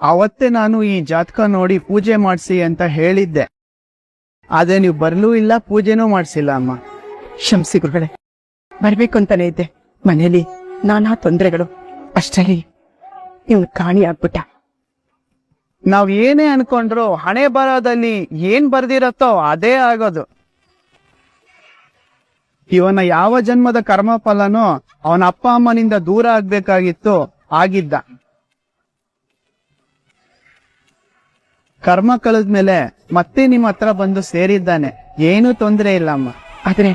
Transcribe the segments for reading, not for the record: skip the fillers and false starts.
ಅವತ್ತೇ ನಾನು ಈ ಜಾತಕ ನೋಡಿ ಪೂಜೆ ಮಾಡಿಸಿ ಅಂತ ಹೇಳಿದ್ದೆ. ಆದ್ರೆ ನೀವು ಬರ್ಲೂ ಇಲ್ಲ, ಪೂಜೆನೂ ಮಾಡಿಸಿಲ್ಲ ಅಮ್ಮ. ಕ್ಷಮಿಸಿ ಗುರುಗಳೇ, ಬರ್ಬೇಕು ಅಂತಾನೆ ಇದ್ದೆ. ಮನೇಲಿ ನಾನಾ ತೊಂದರೆಗಳು, ಅಷ್ಟರಲ್ಲಿ ಇವನು ಕಾಣಿ ಆಗ್ಬಿಟ್ಟ. ನಾವ್ ಏನೇ ಅನ್ಕೊಂಡ್ರು ಹಣೆ ಬರದಲ್ಲಿ ಏನ್ ಬರ್ದಿರತ್ತೋ ಅದೇ ಆಗೋದು. ಇವನ ಯಾವ ಜನ್ಮದ ಕರ್ಮ ಫಲನೋ ಅವನ ಅಪ್ಪ ಅಮ್ಮನಿಂದ ದೂರ ಆಗ್ಬೇಕಾಗಿತ್ತು, ಆಗಿದ್ದ. ಕರ್ಮ ಕಳೆದ್ಮೇಲೆ ಮತ್ತೆ ನಿಮ್ಮ ಹತ್ರ ಬಂದು ಸೇರಿದ್ದಾನೆ, ಏನೂ ತೊಂದರೆ ಇಲ್ಲ ಅಮ್ಮ. ಆದ್ರೆ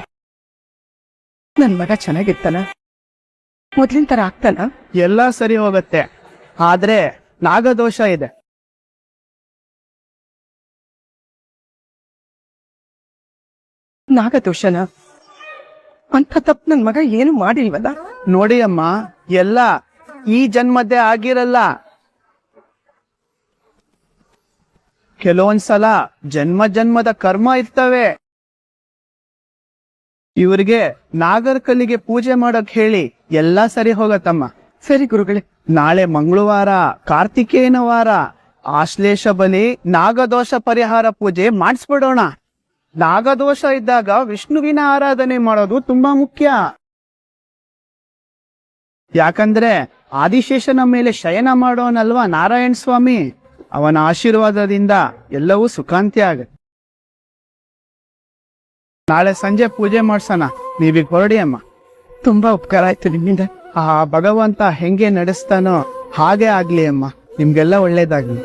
ನನ್ ಮಗ ಚೆನ್ನಾಗಿರ್ತಾನ? ಮೊದ್ಲಿನ ತರ ಆಗ್ತಾನ? ಎಲ್ಲಾ ಸರಿ ಹೋಗತ್ತೆ, ಆದ್ರೆ ನಾಗದೋಷ ಇದೆ. ನಾಗದೋಷನ? ಅಂತ ತಪ್ಪು ನನ್ ಮಗ ಏನು ಮಾಡಿಲ್ವಲ್ಲ? ನೋಡಿ ಅಮ್ಮ, ಎಲ್ಲ ಈ ಜನ್ಮದ್ದೇ ಆಗಿರಲ್ಲ. ಕೆಲವೊಂದ್ಸಲ ಜನ್ಮ ಜನ್ಮದ ಕರ್ಮ ಇರ್ತವೆ. ಇವ್ರಿಗೆ ನಾಗರಕಲ್ಲಿಗೆ ಪೂಜೆ ಮಾಡಕ್ ಹೇಳಿ ಎಲ್ಲಾ ಸರಿ ಹೋಗತ್ತಮ್ಮ. ಸರಿ ಗುರುಗಳೇ. ನಾಳೆ ಮಂಗಳವಾರ, ಕಾರ್ತಿಕೇಯನ ವಾರ, ಆಶ್ಲೇಷ ಬಲಿ, ನಾಗದೋಷ ಪರಿಹಾರ ಪೂಜೆ ಮಾಡಿಸ್ಬಿಡೋಣ. ನಾಗದೋಷ ಇದ್ದಾಗ ವಿಷ್ಣುವಿನ ಆರಾಧನೆ ಮಾಡೋದು ತುಂಬಾ ಮುಖ್ಯ. ಯಾಕಂದ್ರೆ ಆದಿಶೇಷನ ಮೇಲೆ ಶಯನ ಮಾಡೋನಲ್ವಾ ನಾರಾಯಣ ಸ್ವಾಮಿ. ಅವನ ಆಶೀರ್ವಾದದಿಂದ ಎಲ್ಲವೂ ಸುಖಾಂತಿ ಆಗುತ್ತೆ. ನಾಳೆ ಸಂಜೆ ಪೂಜೆ ಮಾಡ್ಸೋಣ, ನೀವೀಗ ಹೊರಡಿ ಅಮ್ಮ. ತುಂಬಾ ಉಪಕಾರ ಆಯ್ತು ನಿಮ್ಮಿಂದ. ಆ ಭಗವಂತ ಹೆಂಗೆ ನಡೆಸ್ತಾನೋ ಹಾಗೆ ಆಗ್ಲಿ ಅಮ್ಮ, ನಿಮ್ಗೆಲ್ಲ ಒಳ್ಳೇದಾಗ್ಲಿ.